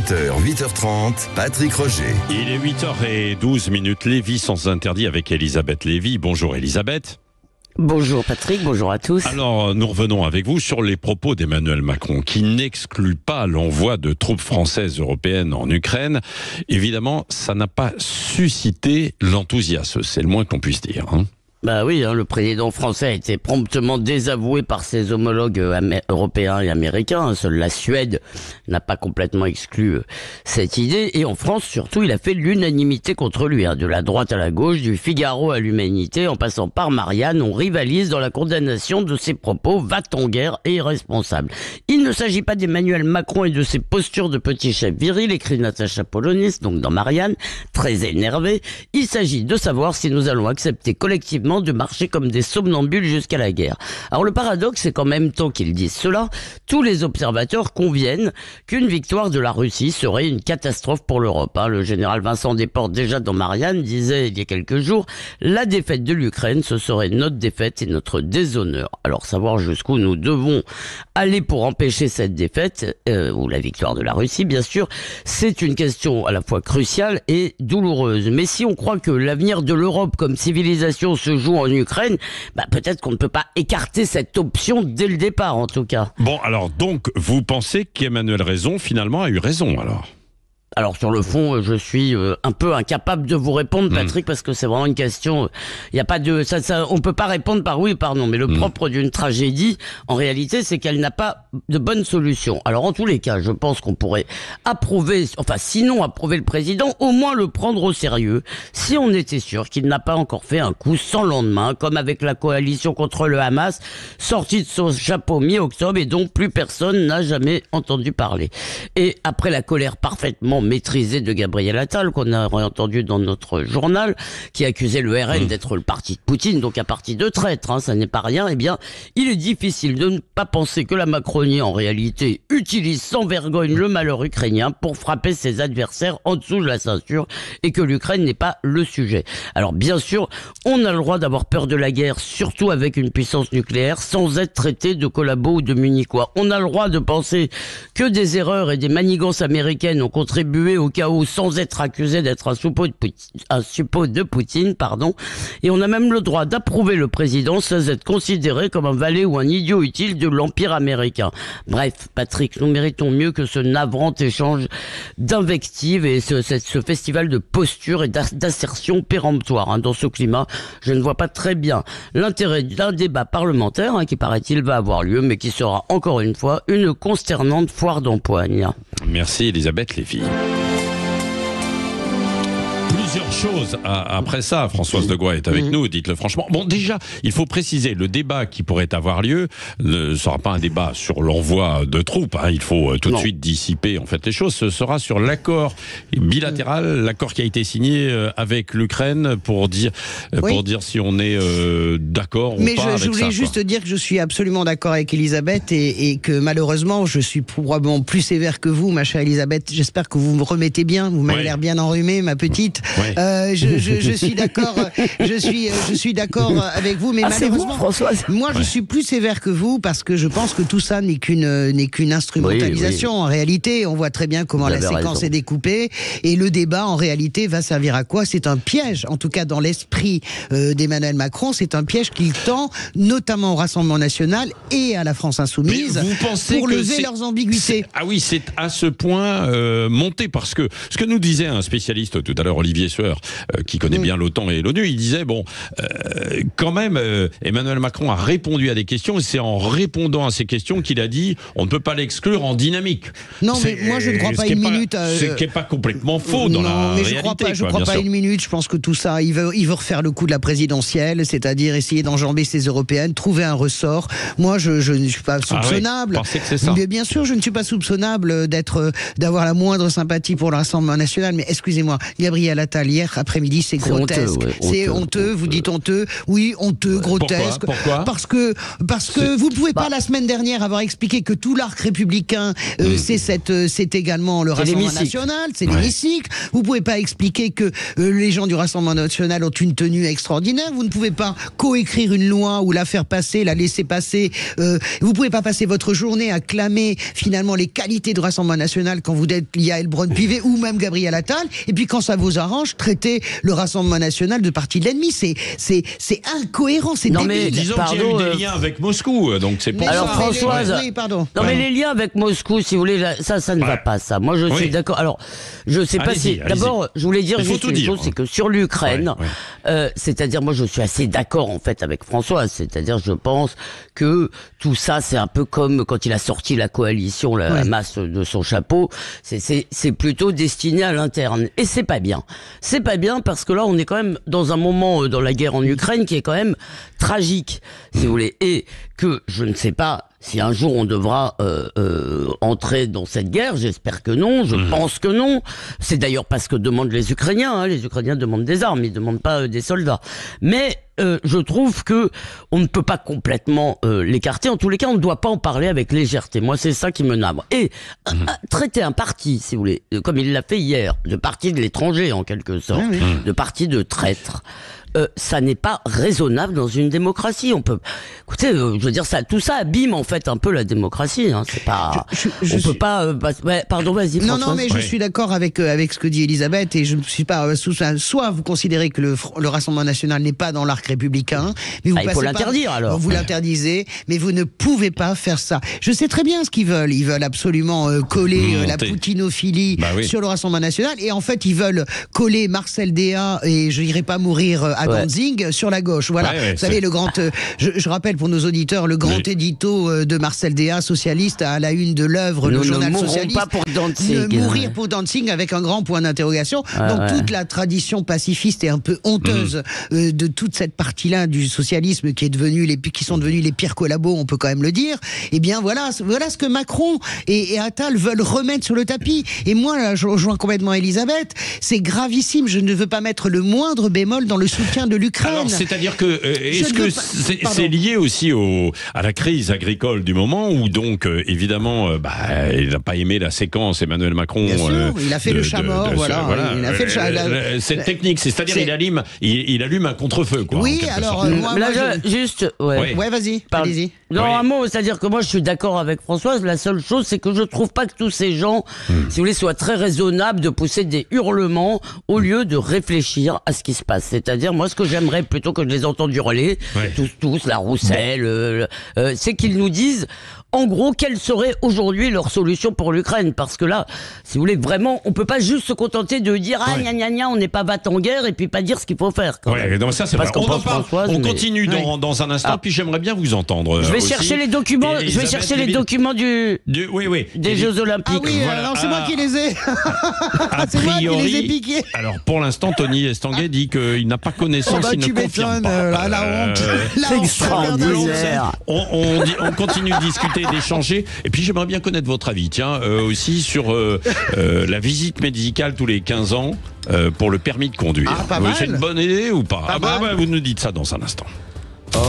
7h, 8h30, Patrick Roger. Il est 8h12, Lévy sans interdit avec Elisabeth Lévy. Bonjour Elisabeth. Bonjour Patrick, bonjour à tous. Alors, nous revenons avec vous sur les propos d'Emmanuel Macron qui n'exclut pas l'envoi de troupes françaises européennes en Ukraine. Évidemment, ça n'a pas suscité l'enthousiasme, c'est le moins qu'on puisse dire. Bah oui, le président français a été promptement désavoué par ses homologues européens et américains. Seule la Suède n'a pas complètement exclu cette idée. Et en France, surtout, il a fait l'unanimité contre lui. De la droite à la gauche, du Figaro à l'Humanité, en passant par Marianne, on rivalise dans la condamnation de ses propos va-t-en-guerre et irresponsables. Il ne s'agit pas d'Emmanuel Macron et de ses postures de petit chef viril, écrit Natacha Polonais, donc dans Marianne, très énervé. Il s'agit de savoir si nous allons accepter collectivement de marcher comme des somnambules jusqu'à la guerre. Alors le paradoxe, c'est qu'en même temps qu'ils disent cela, tous les observateurs conviennent qu'une victoire de la Russie serait une catastrophe pour l'Europe. Le général Vincent Desportes, déjà dans Marianne, disait il y a quelques jours, la défaite de l'Ukraine, ce serait notre défaite et notre déshonneur. Alors savoir jusqu'où nous devons aller pour empêcher cette défaite, ou la victoire de la Russie, bien sûr, c'est une question à la fois cruciale et douloureuse. Mais si on croit que l'avenir de l'Europe comme civilisation se joue en Ukraine, peut-être qu'on ne peut pas écarter cette option dès le départ, en tout cas. Bon, alors donc, vous pensez qu'Emmanuel Raison, finalement, a eu raison, alors ? Alors sur le fond, je suis un peu incapable de vous répondre, Patrick, parce que c'est vraiment une question. Il y a pas de on peut pas répondre par oui ou par non. Mais le propre d'une tragédie, en réalité, c'est qu'elle n'a pas de bonne solution. Alors en tous les cas, je pense qu'on pourrait approuver, sinon approuver le président, au moins le prendre au sérieux, si on était sûr qu'il n'a pas encore fait un coup sans lendemain, comme avec la coalition contre le Hamas, sortie de son chapeau mi-octobre et dont plus personne n'a jamais entendu parler. Et après la colère parfaitement maîtrisé de Gabriel Attal, qu'on a entendu dans notre journal, qui accusait le RN d'être le parti de Poutine, donc un parti de traître, ça n'est pas rien, eh bien, il est difficile de ne pas penser que la Macronie, en réalité, utilise sans vergogne le malheur ukrainien pour frapper ses adversaires en dessous de la ceinture, et que l'Ukraine n'est pas le sujet. Alors, bien sûr, on a le droit d'avoir peur de la guerre, surtout avec une puissance nucléaire, sans être traité de collabo ou de munichois. On a le droit de penser que des erreurs et des manigances américaines ont contribué au chaos sans être accusé d'être un suppôt de Poutine, et on a même le droit d'approuver le président sans être considéré comme un valet ou un idiot utile de l'Empire américain. Bref, Patrick, nous méritons mieux que ce navrant échange d'invectives et ce festival de postures et d'assertions péremptoires. Dans ce climat, je ne vois pas très bien l'intérêt d'un débat parlementaire qui, paraît-il, va avoir lieu, mais qui sera encore une fois une consternante foire d'empoigne. Merci Elisabeth Lévy. Plusieurs choses après ça. Françoise Degois est avec nous, dites-le franchement. Bon, déjà, il faut préciser, le débat qui pourrait avoir lieu ne sera pas un débat sur l'envoi de troupes. Il faut tout de suite dissiper les choses. Ce sera sur l'accord bilatéral, l'accord qui a été signé avec l'Ukraine pour dire si on est d'accord ou pas avec ça. Mais je voulais juste dire que je suis absolument d'accord avec Elisabeth et que malheureusement, je suis probablement plus sévère que vous, ma chère Elisabeth. J'espère que vous me remettez bien. Vous m'avez l'air bien enrhumée, ma petite. Je suis d'accord. Je suis d'accord avec vous, mais malheureusement, Françoise. Moi, je suis plus sévère que vous parce que je pense que tout ça n'est qu'une instrumentalisation. En réalité, on voit très bien comment la séquence est découpée et le débat, en réalité, va servir à quoi ? C'est un piège. En tout cas, dans l'esprit d'Emmanuel Macron, c'est un piège qu'il tend, notamment au Rassemblement national et à la France insoumise, pour lever leurs ambiguïtés. C'est à ce point monté, parce que ce que nous disait un spécialiste tout à l'heure, Olivier Sueur, qui connaît bien l'OTAN et l'ONU, il disait, quand même, Emmanuel Macron a répondu à des questions, et c'est en répondant à ces questions qu'il a dit, on ne peut pas l'exclure en dynamique. Non, mais moi je ne crois pas une minute. Ce qui n'est pas complètement faux dans la réalité. Je ne crois pas une minute, je pense que tout ça, il veut refaire le coup de la présidentielle, c'est-à-dire essayer d'enjamber ces européennes, trouver un ressort. Moi, je ne suis pas soupçonnable. Pensez que c'est ça. Mais bien sûr, je ne suis pas soupçonnable d'avoir la moindre sympathie pour le Rassemblement national, mais excusez-moi, Gabriel Attal, national hier après-midi, c'est grotesque. C'est honteux, vous dites honteux. Oui, honteux, grotesque. Pourquoi parce que vous ne pouvez pas, la semaine dernière, avoir expliqué que tout l'arc républicain, c'est également le Rassemblement national, c'est l'hémicycle. Vous ne pouvez pas expliquer que les gens du Rassemblement national ont une tenue extraordinaire. Vous ne pouvez pas coécrire une loi ou la faire passer, la laisser passer. Vous ne pouvez pas passer votre journée à clamer finalement les qualités du Rassemblement national quand vous êtes Yael Braun-Pivet ou même Gabriel Attal. Et puis quand ça vous arrange, traiter le Rassemblement national de parti de l'ennemi. C'est incohérent, c'est débile. Mais disons qu'il y a eu des liens avec Moscou, donc c'est pour ça. Alors Françoise, mais les liens avec Moscou, si vous voulez, ça ne va pas, ça. Moi, je suis d'accord. Alors, je sais pas si. D'abord, je voulais dire juste une chose, c'est que sur l'Ukraine, c'est-à-dire, moi, je suis assez d'accord en fait avec Françoise. C'est-à-dire, je pense que tout ça, c'est un peu comme quand il a sorti la coalition, la masse de son chapeau. C'est plutôt destiné à l'interne, et c'est pas bien. C'est pas bien parce que là, on est quand même dans un moment dans la guerre en Ukraine qui est quand même tragique, si vous voulez, et que je ne sais pas si un jour on devra entrer dans cette guerre. J'espère que non, je pense que non. C'est d'ailleurs pas ce que demandent les Ukrainiens, hein. Les Ukrainiens demandent des armes, ils demandent pas des soldats. Mais je trouve que on ne peut pas complètement l'écarter. En tous les cas, on ne doit pas en parler avec légèreté. Moi, c'est ça qui me navre. Et traiter un parti, si vous voulez, comme il l'a fait hier, de parti de l'étranger en quelque sorte, de parti de traître, ça n'est pas raisonnable dans une démocratie. On peut, écoutez, je veux dire, ça, tout ça abîme en fait un peu la démocratie. Hein. C'est pas, on peut pas. Pardon, vas-y. Non, mais je suis d'accord avec ce que dit Elisabeth, et je ne suis pas. Soit vous considérez que le Rassemblement national n'est pas dans l'arc républicain, mais vous il faut l'interdire alors. Vous l'interdisez, mais vous ne pouvez pas faire ça. Je sais très bien ce qu'ils veulent. Ils veulent absolument coller la poutinophilie sur le Rassemblement national, et en fait, ils veulent coller Marcel Déat et je n'irai pas mourir à Danzig sur la gauche. Voilà. Vous savez, le grand. Je rappelle pour nos auditeurs le grand édito de Marcel Déat, socialiste, à la une de l'œuvre, le journal socialiste. Pas pour Danzig. Mourir pour Danzig avec un grand point d'interrogation. Donc toute la tradition pacifiste est un peu honteuse de toute cette partie-là du socialisme qui sont devenus les pires collabos, on peut quand même le dire. Eh bien voilà ce que Macron et Attal veulent remettre sur le tapis. Et moi, là, je rejoins complètement Elisabeth. C'est gravissime. Je ne veux pas mettre le moindre bémol dans le soutien de l'Ukraine. Alors, c'est-à-dire que est-ce que c'est lié aussi à la crise agricole du moment où donc évidemment il n'a pas aimé la séquence Emmanuel Macron. Bien sûr, il a fait le chat mort, voilà. Il a fait le chat. Cette technique, c'est-à-dire il allume un contre-feu, quoi. Oui, alors moi, juste, vas-y, allez-y. Non, un mot, c'est-à-dire que moi je suis d'accord avec Françoise. La seule chose, c'est que je trouve pas que tous ces gens, si vous voulez, soient très raisonnables de pousser des hurlements au lieu de réfléchir à ce qui se passe. C'est-à-dire, moi, ce que j'aimerais, plutôt que de les entendre hurler, tous, la Roussel, c'est qu'ils nous disent, en gros, quelle serait aujourd'hui leur solution pour l'Ukraine. Parce que là, si vous voulez, vraiment, on peut pas juste se contenter de dire on n'est pas battant en guerre, et puis pas dire ce qu'il faut faire. Non, ça c'est vrai. On continue dans un instant, puis j'aimerais bien vous entendre. Je vais chercher les documents. Je vais chercher les documents des Jeux Olympiques. Ah oui, alors c'est moi qui les ai. C'est moi qui les ai piqués. Alors pour l'instant, Tony Estanguet dit qu'il n'a pas connaissance, il ne confirme pas. La honte. C'est extraordinaire. On continue de discuter, d'échanger, et puis j'aimerais bien connaître votre avis, aussi sur la visite médicale tous les 15 ans pour le permis de conduire. Pas mal. C'est une bonne idée ou pas? Vous nous dites ça dans un instant.